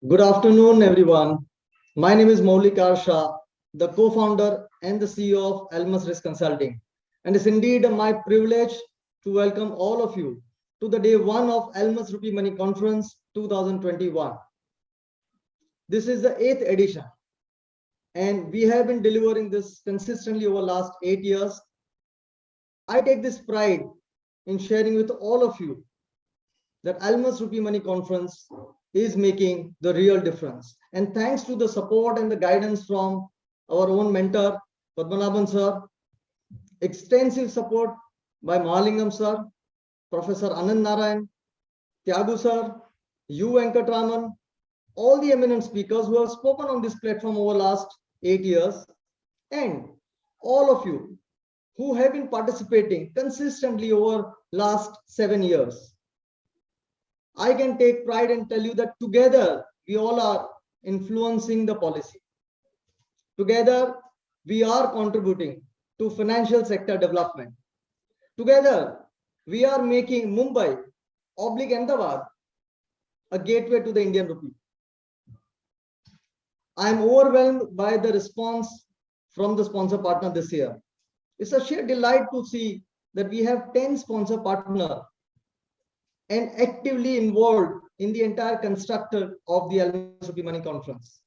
Good afternoon, everyone. My name is Maulik Shah, the co-founder and the CEO of Almas Risk Consulting. And it's indeed my privilege to welcome all of you to the day one of Almas Rupee Money Conference 2021. This is the 8th edition, and we have been delivering this consistently over last 8 years. I take this pride in sharing with all of you that Almas Rupee Money Conference is making the real difference. And thanks to the support and the guidance from our own mentor, Padmanabhan sir, extensive support by Mahalingam sir, Professor Anand Narayan, Tyagu sir, U. Venkatraman, all the eminent speakers who have spoken on this platform over last 8 years, and all of you who have been participating consistently over last 7 years. I can take pride and tell you that together we all are influencing the policy. Together we are contributing to financial sector development. Together we are making Mumbai / Ahmedabad a gateway to the Indian rupee. I am overwhelmed by the response from the sponsor partner this year. It's a sheer delight to see that we have 10 sponsor partners and actively involved in the entire construct of the Almas Rupee Money Conference.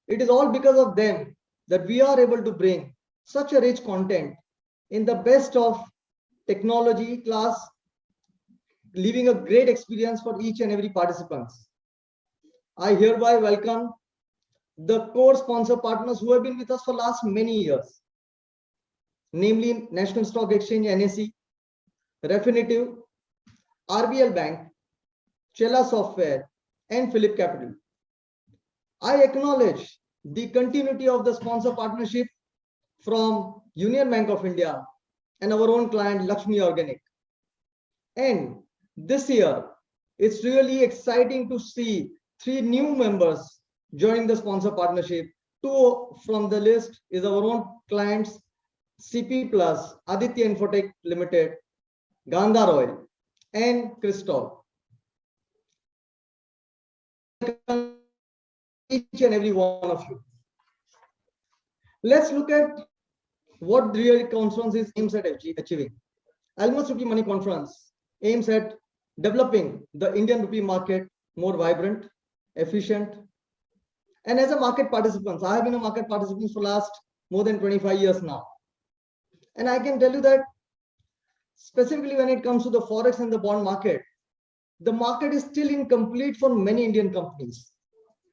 It is all because of them that we are able to bring such a rich content in the best of technology class, leaving a great experience for each and every participants. I hereby welcome the core sponsor partners who have been with us for last many years, namely National Stock Exchange NSE, Refinitiv, RBL Bank, Chella Software, and Phillip Capital. I acknowledge the continuity of the sponsor partnership from Union Bank of India and our own client Lakshmi Organic. And this year, it's really exciting to see 3 new members joining the sponsor partnership. 2 from the list is our own clients, CP Plus, Aditya Infotech Limited, Gandhar Oil, and Crystal. Each and every one of you. Let's look at what the real conference is aims at achieving. Almas Rupee Money Conference aims at developing the Indian rupee market more vibrant, efficient, and as a market participant, I have been a market participant for last more than 25 years now. And I can tell you that specifically when it comes to the forex and the bond market, the market is still incomplete for many Indian companies.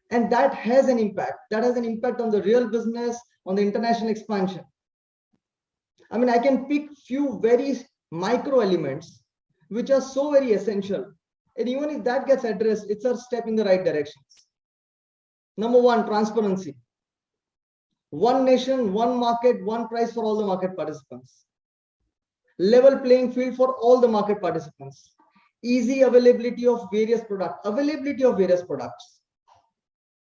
And that has an impact. That has an impact on the real business, on the international expansion. I mean, I can pick few very micro elements which are so very essential. And even if that gets addressed, it's a step in the right directions. Number 1, transparency. One nation, one market, one price for all the market participants. Level playing field for all the market participants. Easy availability of various products.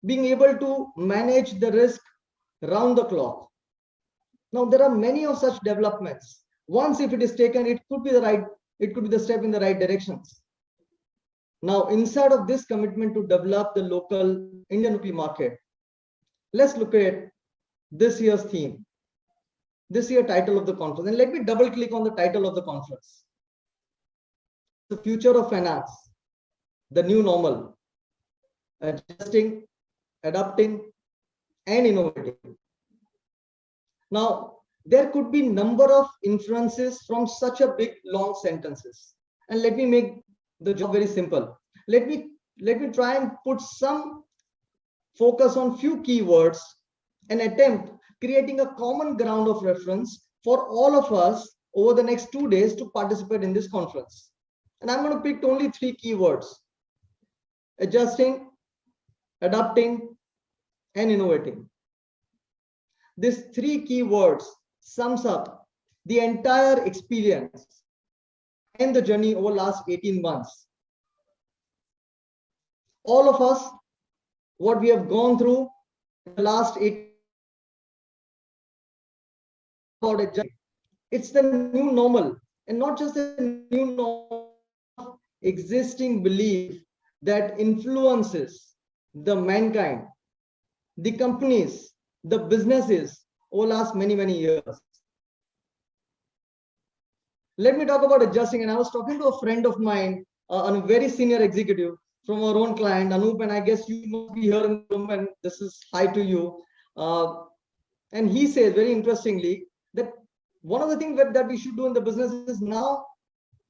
Being able to manage the risk round the clock. Now there are many of such developments. Once if it is taken, it could be the step in the right directions. Now inside of this commitment to develop the local Indian rupee market, let's look at this year's theme, this year title of the conference. And let me double click on the title of the conference. The future of finance, the new normal, adjusting, adapting, and innovating. Now, there could be number of inferences from such a big long sentences. And let me make the job very simple. Let me try and put some focus on few keywords and attempt creating a common ground of reference for all of us over the next 2 days to participate in this conference. And I'm going to pick only 3 keywords: adjusting, adapting, and innovating. These 3 keywords sums up the entire experience and the journey over last 18 months. All of us, what we have gone through in the last 8 months, it's the new normal, and not just the new normal, existing belief that influences the mankind, the companies, the businesses over last many years. Let me talk about adjusting. And I was talking to a friend of mine, a very senior executive from our own client, Anup, and I guess you must be here in the room, and this is hi to you. And he says very interestingly that one of the things that we should do in the business is now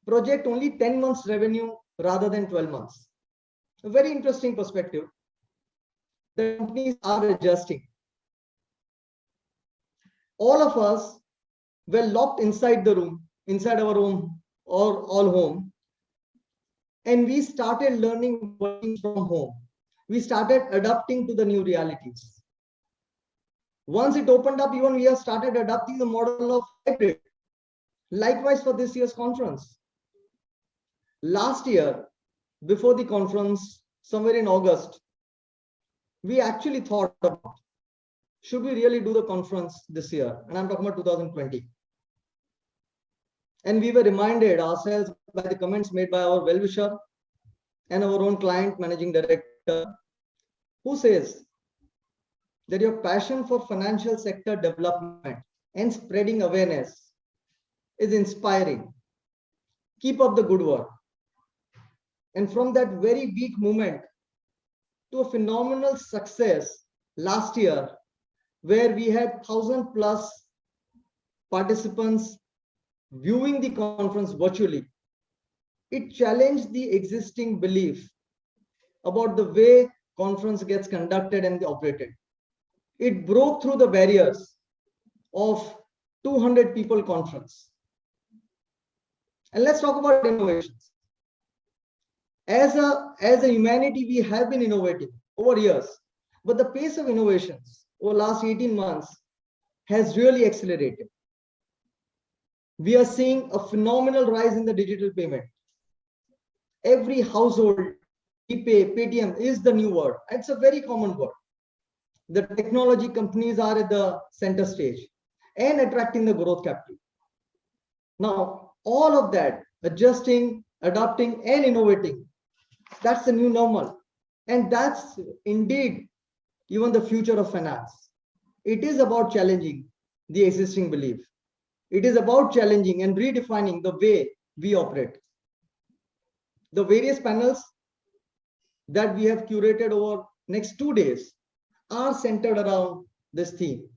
project only 10 months revenue rather than 12 months. A very interesting perspective. The companies are adjusting. All of us were locked inside the room, inside our room or all home, and we started learning working from home. We started adapting to the new realities. Once it opened up, even we have started adapting the model of hybrid. Likewise for this year's conference. Last year, before the conference, somewhere in August, we actually thought about, should we really do the conference this year? And I'm talking about 2020. And we were reminded ourselves by the comments made by our well-wisher and our own client managing director, who says that your passion for financial sector development and spreading awareness is inspiring. Keep up the good work. And from that very weak moment to a phenomenal success last year, where we had 1,000+ participants viewing the conference virtually, it challenged the existing belief about the way conference gets conducted and operated. It broke through the barriers of 200 people conference. And let's talk about innovations. As a humanity, we have been innovating over years, but the pace of innovations over the last 18 months has really accelerated. We are seeing a phenomenal rise in the digital payment. Every household, ePay, Paytm is the new word. It's a very common word. The technology companies are at the center stage and attracting the growth capital. Now, all of that, adjusting, adapting, and innovating, that's the new normal. And that's indeed even the future of finance. It is about challenging the existing belief. It is about challenging and redefining the way we operate. The various panels that we have curated over next 2 days are centered around this theme.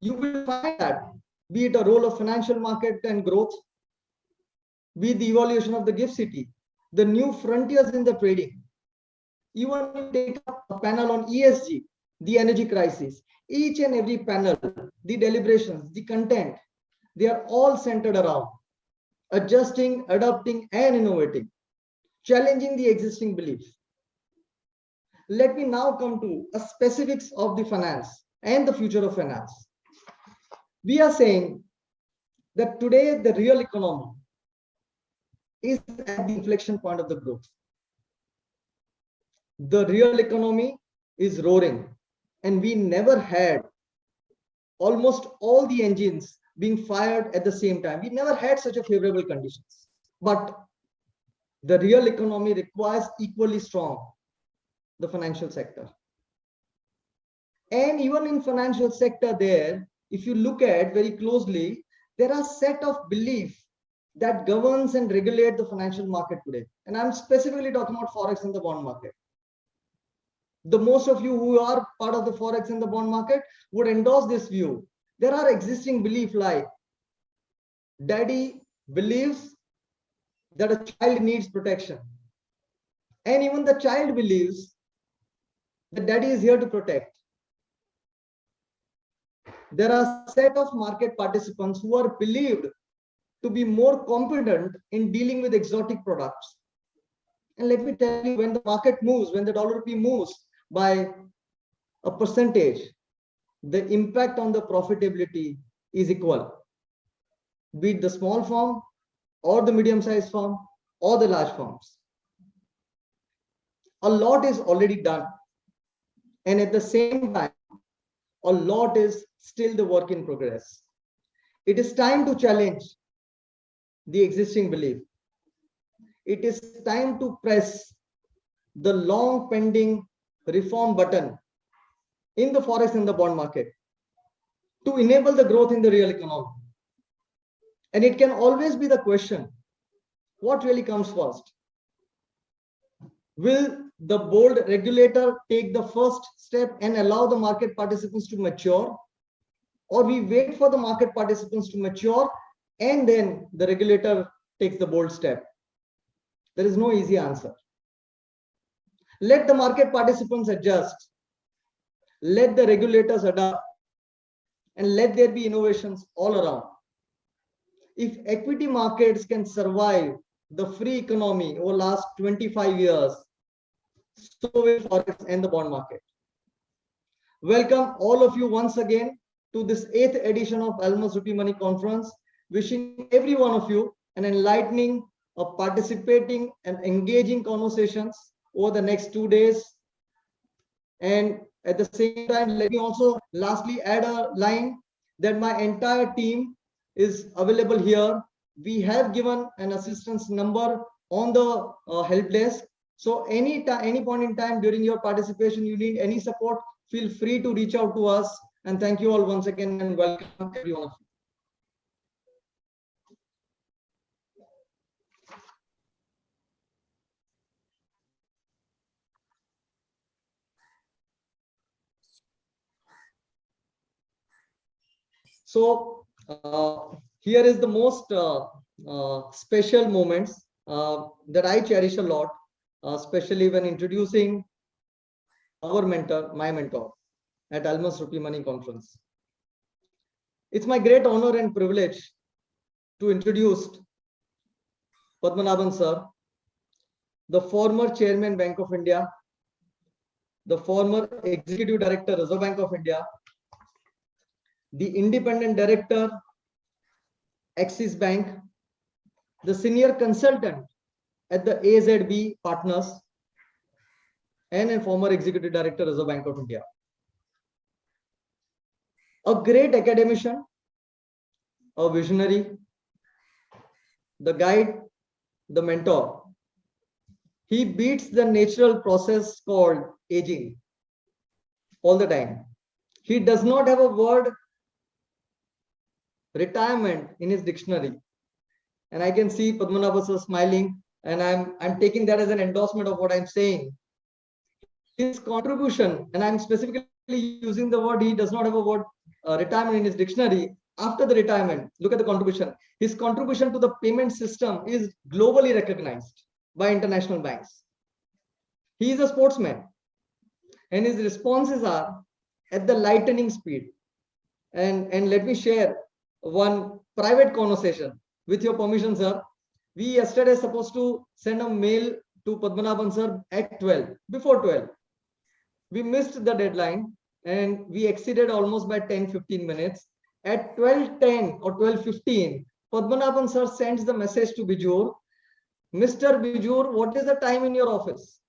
You will find that, be it a role of financial market and growth, be it the evaluation of the gift city, the new frontiers in the trading, even if you take up a panel on ESG, the energy crisis, each and every panel, the deliberations, the content, they are all centered around adjusting, adapting, and innovating, challenging the existing beliefs. Let me now come to a specifics of the finance and the future of finance. We are saying that today the real economy is at the inflection point of the growth. The real economy is roaring, and we never had almost all the engines being fired at the same time. We never had such a favorable conditions. But the real economy requires equally strong the financial sector. And even in financial sector there, if you look at very closely, there are set of beliefs that governs and regulate the financial market today. And I'm specifically talking about Forex and the bond market. The most of you who are part of the Forex and the bond market would endorse this view. There are existing beliefs like daddy believes that a child needs protection. And even the child believes that daddy is here to protect. There are a set of market participants who are believed to be more competent in dealing with exotic products. And let me tell you, when the market moves, when the dollar rupee moves by a percentage, the impact on the profitability is equal, be it the small firm or the medium-sized firm or the large firms. A lot is already done. And at the same time, a lot is still the work in progress. It is time to challenge the existing belief. It is time to press the long pending reform button in the forex and the bond market to enable the growth in the real economy. And it can always be the question, what really comes first? Will the bold regulator take the first step and allow the market participants to mature? Or we wait for the market participants to mature and then the regulator takes the bold step? There is no easy answer. Let the market participants adjust. Let the regulators adapt. And let there be innovations all around. If equity markets can survive the free economy over the last 25 years, so will forex and the bond market. Welcome all of you once again to this 8th edition of Almaz Rupee Money Conference. Wishing every one of you an enlightening, participating and engaging conversations over the next 2 days. And at the same time, let me also lastly add a line that my entire team is available here. We have given an assistance number on the help desk. So any point in time during your participation, you need any support, feel free to reach out to us. And thank you all once again and welcome every one of you. So here is the most special moments that I cherish a lot, especially when introducing our mentor, my mentor at Almaz Rupee Money Conference. It's my great honor and privilege to introduce Padmanabhan sir, the former chairman Bank of India, the former executive director Reserve Bank of India, the independent director Axis Bank, the senior consultant at the AZB Partners, and a former executive director Reserve Bank of India. A great academician, a visionary, the guide, the mentor. He beats the natural process called aging all the time. He does not have a word retirement in his dictionary. And I can see Padmanabhan sir smiling, and I'm taking that as an endorsement of what I'm saying. His contribution, and I'm specifically using the word, he does not have a word retirement in his dictionary. After the retirement, look at the contribution. His contribution to the payment system is globally recognized by international banks. He is a sportsman, and his responses are at the lightning speed. And let me share one private conversation with your permission, sir. We yesterday supposed to send a mail to Padmanabhan sir at 12, before 12. We missed the deadline and we exceeded almost by 10-15 minutes. At 12:10 or 12:15, Padmanabhan sir sends the message to Bijur, Mr. Bijur, what is the time in your office?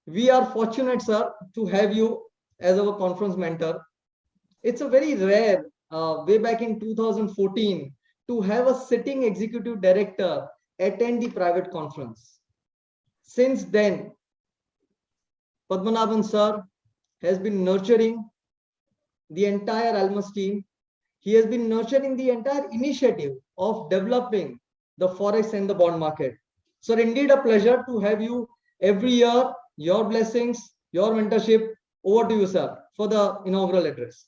We are fortunate, sir, to have you as our conference mentor. It's a very rare, way back in 2014, to have a sitting executive director attend the private conference. Since then, Padmanabhan sir has been nurturing the entire Almaz team. He has been nurturing the entire initiative of developing the forex and the bond market. So indeed a pleasure to have you every year. Your blessings, your mentorship. Over to you, sir, for the inaugural address.